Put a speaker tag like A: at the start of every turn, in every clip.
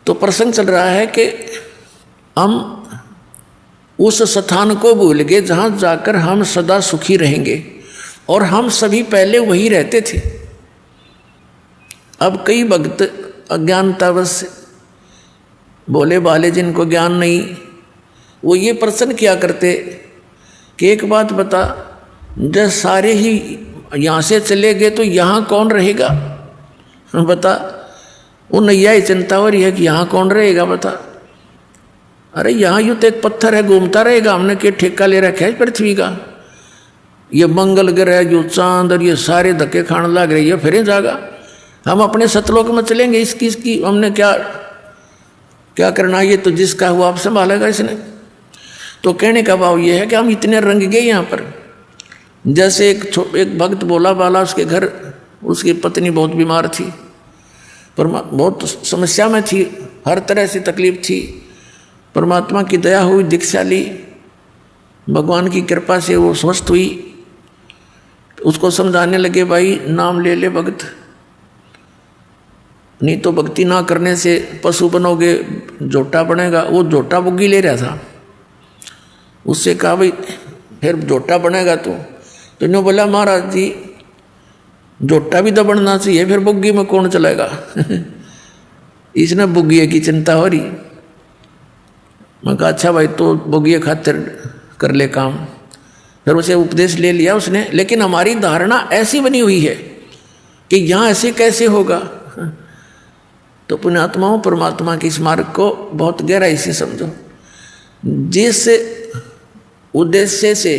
A: तो प्रसंग चल रहा है कि हम उस स्थान को भूल गए जहां जाकर हम सदा सुखी रहेंगे, और हम सभी पहले वही रहते थे। अब कई भक्त अज्ञानतावश भोले भाले जिनको ज्ञान नहीं, वो ये प्रश्न किया करते कि एक बात बता, जब सारे ही यहाँ से चले गए तो यहाँ कौन रहेगा? बता, उन नैया ही चिंता हो रही है कि यहाँ कौन रहेगा बता। अरे यहाँ यूँ तो एक पत्थर है, घूमता रहेगा, हमने क्या ठेका ले रखा है पृथ्वी का? ये मंगल ग्रह जो चांद और ये सारे धक्के खाने लग रही है, फिर जाएगा। हम अपने सतलोक में चलेंगे, इसकी हमने क्या करना? ये तो जिसका हुआ आप संभालेगा इसने। तो कहने का भाव ये है कि हम इतने रंग गए यहाँ पर। जैसे एक भक्त बोला बाला, उसके घर उसकी पत्नी बहुत बीमार थी, पर बहुत समस्या में थी, हर तरह से तकलीफ थी। परमात्मा की दया हुई, दीक्षा ली, भगवान की कृपा से वो स्वस्थ हुई। उसको समझाने लगे, भाई नाम ले ले भक्त, नहीं तो भक्ति ना करने से पशु बनोगे, झोटा बनेगा। वो झोटा बुग्गी ले रहा था, उससे कहा भाई फिर झोटा बनेगा तो इन्होंने बोला महाराज जी झोटा भी तो बनना चाहिए, फिर बुग्गी में कौन चलेगा? इसने बुग्गी की चिंता हो रही। मैं कहा अच्छा भाई तो बुग्गी खातिर कर ले काम। फिर उसे उपदेश ले लिया उसने, लेकिन हमारी धारणा ऐसी बनी हुई है कि यहाँ ऐसे कैसे होगा। तो पुण्यात्माओं, परमात्मा के इस मार्ग को बहुत गहराई से समझो। जिस उद्देश्य से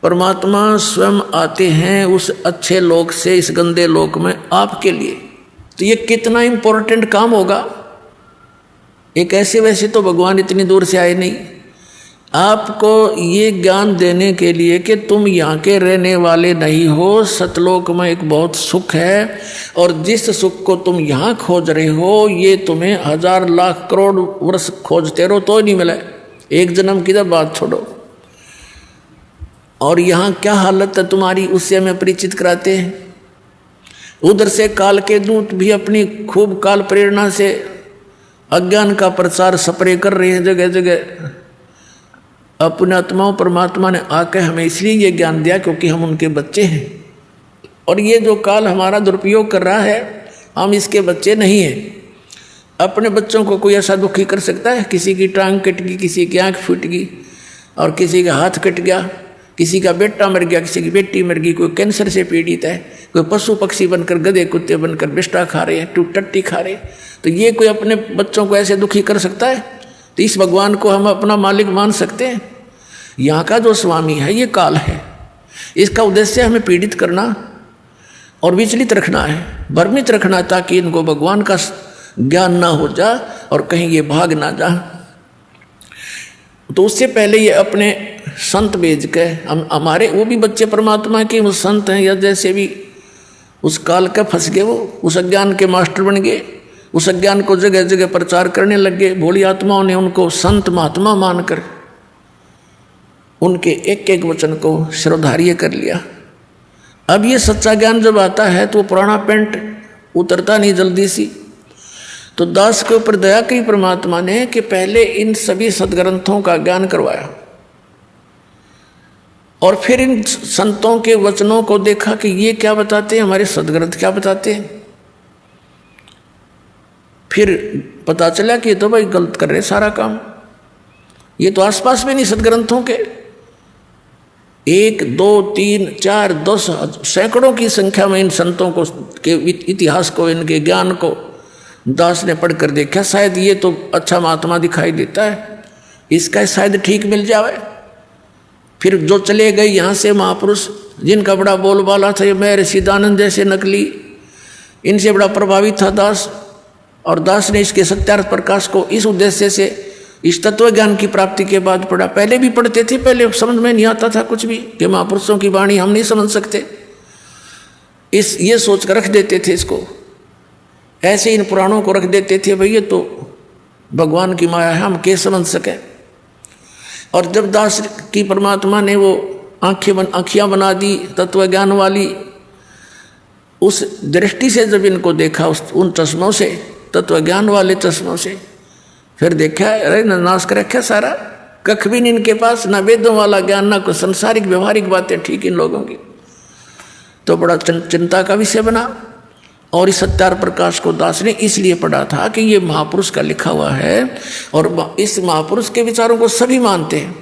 A: परमात्मा स्वयं आते हैं उस अच्छे लोक से इस गंदे लोक में आपके लिए, तो ये कितना इम्पोर्टेंट काम होगा। एक ऐसे वैसे तो भगवान इतनी दूर से आए नहीं, आपको ये ज्ञान देने के लिए कि तुम यहाँ के रहने वाले नहीं हो, सतलोक में एक बहुत सुख है, और जिस सुख को तुम यहाँ खोज रहे हो ये तुम्हें 1000 लाख करोड़ वर्ष खोजते रहो तो नहीं मिला। एक जन्म की तो बात छोड़ो, और यहाँ क्या हालत है तुम्हारी उससे हमें परिचित कराते हैं। उधर से काल के दूत भी अपनी खूब काल प्रेरणा से अज्ञान का प्रचार स्प्रे कर रहे हैं जगह जगह। अपने आत्माओं, परमात्मा ने आकर हमें इसलिए ये ज्ञान दिया क्योंकि हम उनके बच्चे हैं, और ये जो काल हमारा दुरुपयोग कर रहा है हम इसके बच्चे नहीं हैं। अपने बच्चों को कोई ऐसा दुखी कर सकता है? किसी की टांग कट गई, किसी की आँख फूट गई, और किसी का हाथ कट गया, किसी का बेटा मर गया, किसी की बेटी मर गई, कोई कैंसर से पीड़ित है, कोई पशु पक्षी बनकर गधे कुत्ते बनकर बिष्टा खा रहे हैं, टट्टी खा रहे हैं, तो ये कोई अपने बच्चों को ऐसे दुखी कर सकता है? तो इस भगवान को हम अपना मालिक मान सकते हैं? यहाँ का जो स्वामी है ये काल है, इसका उद्देश्य हमें पीड़ित करना और विचलित रखना है, भ्रमित रखना, ताकि इनको भगवान का ज्ञान ना हो जा और कहीं ये भाग ना जा। तो उससे पहले ये अपने संत भेज के हमारे वो भी बच्चे परमात्मा के, वो संत हैं या जैसे भी उस काल का फंस गए, वो उस अज्ञान के मास्टर बन गए, उस अज्ञान को जगह जगह प्रचार करने लग गए। भोली आत्माओं ने उनको संत महात्मा मानकर उनके एक एक वचन को श्रद्धार्य कर लिया। अब ये सच्चा ज्ञान जब आता है तो पुराना पेंट उतरता नहीं जल्दी सी। तो दास के ऊपर दया की परमात्मा ने कि पहले इन सभी सदग्रंथों का ज्ञान करवाया, और फिर इन संतों के वचनों को देखा कि ये क्या बताते हैं, हमारे सदग्रंथ क्या बताते हैं। फिर पता चला कि तो भाई गलत कर रहे सारा काम, ये तो आसपास में नहीं सदग्रंथों के 1, 2, 3, 4, 10 सैकड़ों की संख्या में इन संतों को के इतिहास को, इनके ज्ञान को दास ने पढ़कर देखा। शायद ये तो अच्छा महात्मा दिखाई देता है, इसका शायद ठीक मिल जाए। फिर जो चले गए यहाँ से महापुरुष जिनका बड़ा बोलबाला था, ये मैं सिद्धानंद जैसे नकली, इनसे बड़ा प्रभावित था दास, और दास ने इसके सत्यार्थ प्रकाश को इस उद्देश्य से इस तत्व ज्ञान की प्राप्ति के बाद पढ़ा। पहले भी पढ़ते थे, पहले समझ में नहीं आता था कुछ भी कि महापुरुषों की वाणी हम नहीं समझ सकते, ये सोच कर रख देते थे इसको, ऐसे इन पुराणों को रख देते थे, भाई ये तो भगवान की माया है, हम कैसे समझ सकें। और जब दास की परमात्मा ने वो आँखियाँ बना दी तत्व ज्ञान वाली। उस दृष्टि से जब इनको देखा उन चश्मों से, तत्व ज्ञान वाले चश्मों से, फिर देखा अरे नाश कर रखा सारा, कख भी नहीं इनके पास, ना वेदों वाला ज्ञान, ना कोई संसारिक व्यवहारिक बातें ठीक इन लोगों की। तो बड़ा चिंता का विषय बना। और इस सत्यार प्रकाश को दास ने इसलिए पढ़ा था कि ये महापुरुष का लिखा हुआ है और इस महापुरुष के विचारों को सभी मानते हैं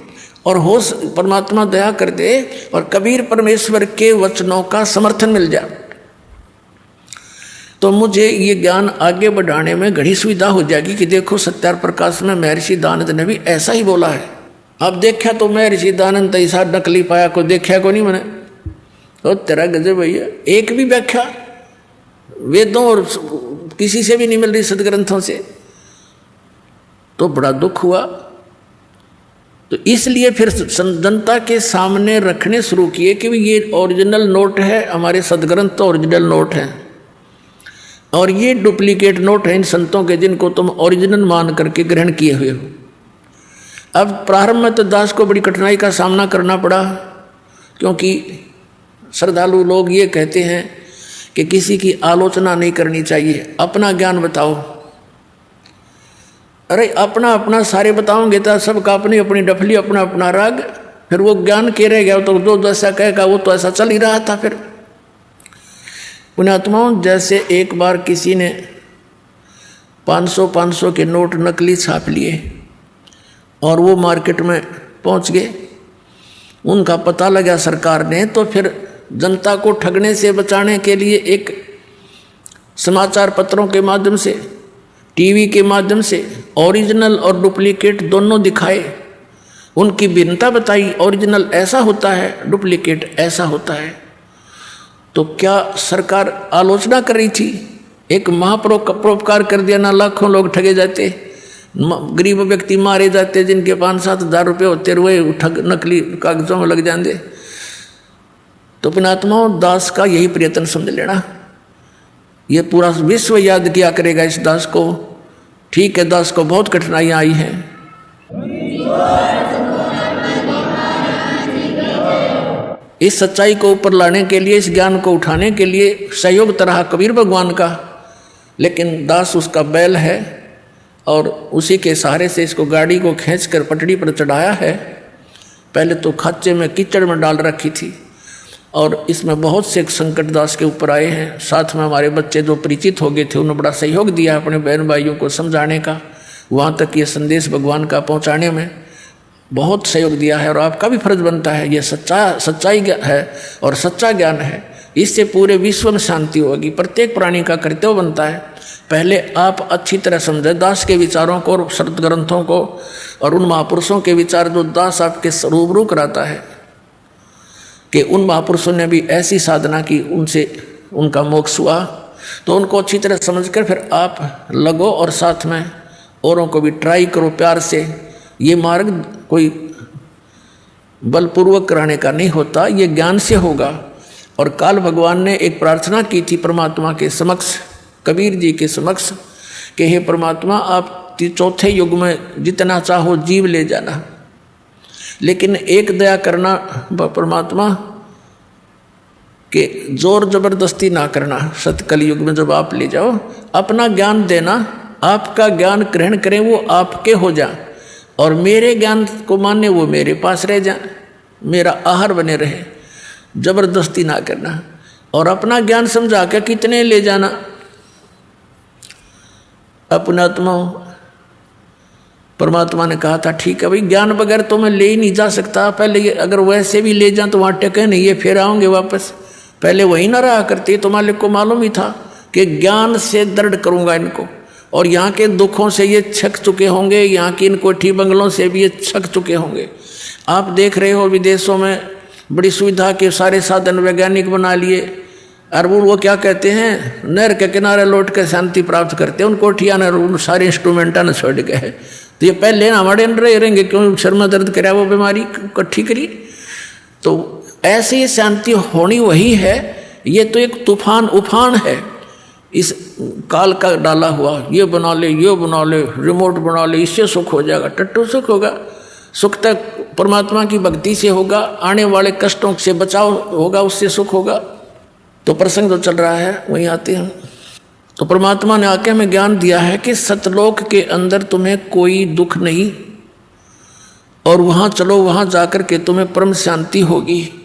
A: और हो परमात्मा दया कर दे और कबीर परमेश्वर के वचनों का समर्थन मिल जाए तो मुझे ये ज्ञान आगे बढ़ाने में घड़ी सुविधा हो जाएगी कि देखो सत्यार प्रकाश में महर्षि दानंद ने भी ऐसा ही बोला है। अब देखा तो महर्षि दानंद ऐसा नकली पाया को देखा को नहीं मैंने, तो तेरा गजब भैया, एक भी व्याख्या वेदों और किसी से भी नहीं मिल रही सदग्रंथों से, तो बड़ा दुख हुआ। तो इसलिए फिर जनता के सामने रखने शुरू किए कि ये ओरिजिनल नोट है, हमारे सदग्रंथ तो ओरिजिनल नोट है और ये डुप्लीकेट नोट है इन संतों के जिनको तुम ओरिजिनल मान करके ग्रहण किए हुए हो। अब प्रारंभ में तो दास को बड़ी कठिनाई का सामना करना पड़ा, क्योंकि श्रद्धालु लोग ये कहते हैं कि किसी की आलोचना नहीं करनी चाहिए, अपना ज्ञान बताओ। अरे अपना अपना सारे बताओगे तो सबका अपनी अपनी डफली, अपना अपना राग, फिर वो ज्ञान के रह गया तो जो जैसा कहेगा वो तो ऐसा चल ही रहा था। फिर पुण्यात्माओं, जैसे एक बार किसी ने 500 के नोट नकली छाप लिए और वो मार्केट में पहुंच गए, उनका पता लगा सरकार ने, तो फिर जनता को ठगने से बचाने के लिए एक समाचार पत्रों के माध्यम से, टीवी के माध्यम से ओरिजिनल और डुप्लीकेट दोनों दिखाए, उनकी भिन्नता बताई, ओरिजिनल ऐसा होता है, डुप्लीकेट ऐसा होता है। तो क्या सरकार आलोचना कर रही थी? एक महापरोपकार कर दिया ना, लाखों लोग ठगे जाते, गरीब व्यक्ति मारे जाते जिनके 5-7 हज़ार रुपये होते, रुए ठग नकली कागजों में लग जाते। तो पुण्यात्माओं, दास का यही प्रयत्न समझ लेना, ये पूरा विश्व याद किया करेगा इस दास को। ठीक है, दास को बहुत कठिनाइयाँ आई हैं, इस सच्चाई को ऊपर लाने के लिए, इस ज्ञान को उठाने के लिए सहयोग तरह कबीर भगवान का, लेकिन दास उसका बैल है और उसी के सहारे से इसको गाड़ी को खींचकर पटड़ी पर चढ़ाया है। पहले तो खाचे में कीचड़ में डाल रखी थी और इसमें बहुत से संकट दास के ऊपर आए हैं। साथ में हमारे बच्चे जो परिचित हो गए थे उन्होंने बड़ा सहयोग दिया अपने बहन भाइयों को समझाने का, वहाँ तक ये संदेश भगवान का पहुँचाने में बहुत सहयोग दिया है। और आपका भी फर्ज बनता है, ये सच्चाई है और सच्चा ज्ञान है, इससे पूरे विश्व में शांति होगी। प्रत्येक प्राणी का कर्तव्य बनता है पहले आप अच्छी तरह समझे दास के विचारों को और शरत ग्रंथों को और उन महापुरुषों के विचार जो दास आपके रूबरू कराता है कि उन महापुरुषों ने भी ऐसी साधना की, उनसे उनका मोक्ष हुआ, तो उनको अच्छी तरह समझकर फिर आप लगो और साथ में औरों को भी ट्राई करो प्यार से। ये मार्ग कोई बलपूर्वक कराने का नहीं होता, ये ज्ञान से होगा। और काल भगवान ने एक प्रार्थना की थी परमात्मा के समक्ष, कबीर जी के समक्ष, कि हे परमात्मा आप चौथे युग में जितना चाहो जीव ले जाना, लेकिन एक दया करना परमात्मा कि जोर जबरदस्ती ना करना। सतकल युग में जब आप ले जाओ, अपना ज्ञान देना, आपका ज्ञान ग्रहण करें, वो आपके हो जा, और मेरे ज्ञान को माने वो मेरे पास रह जा, मेरा आहार बने रहे, जबरदस्ती ना करना। और अपना ज्ञान समझा के कितने ले जाना। अपना आत्मा परमात्मा ने कहा था ठीक है भाई, ज्ञान बगैर तो मैं ले ही नहीं जा सकता, पहले ये अगर वैसे भी ले जाऊं तो वहाँ टेके नहीं, ये फिर आओगे वापस, पहले वही ना रहा करती। तो मालिक को मालूम ही था कि ज्ञान से दृढ़ करूँगा इनको, और यहाँ के दुखों से ये छक चुके होंगे, यहाँ की इन कोठी बंगलों से भी ये छक चुके होंगे। आप देख रहे हो विदेशों में बड़ी सुविधा के सारे साधन वैज्ञानिक बना लिए, और वो क्या कहते हैं, नहर के किनारे लौट कर शांति प्राप्त करते हैं, उन कोठिया ने सारे इंस्ट्रूमेंटा ने छोड़ के है। तो ये पहले ना हमारे अंदर रहेंगे, क्यों शर्म में दर्द कराया वो बीमारी इकट्ठी करी। तो ऐसी शांति होनी वही है, ये तो एक तूफान उफान है इस काल का डाला हुआ। ये बना ले, ये बना ले, रिमोट बना ले, इससे सुख हो जाएगा, टट्टू सुख होगा। सुख तक परमात्मा की भक्ति से होगा, आने वाले कष्टों से बचाव होगा, उससे सुख होगा। तो प्रसंग जो चल रहा है वहीं आते हैं। तो परमात्मा ने आके हमें ज्ञान दिया है कि सतलोक के अंदर तुम्हें कोई दुख नहीं, और वहाँ चलो, वहाँ जाकर के तुम्हें परम शांति होगी।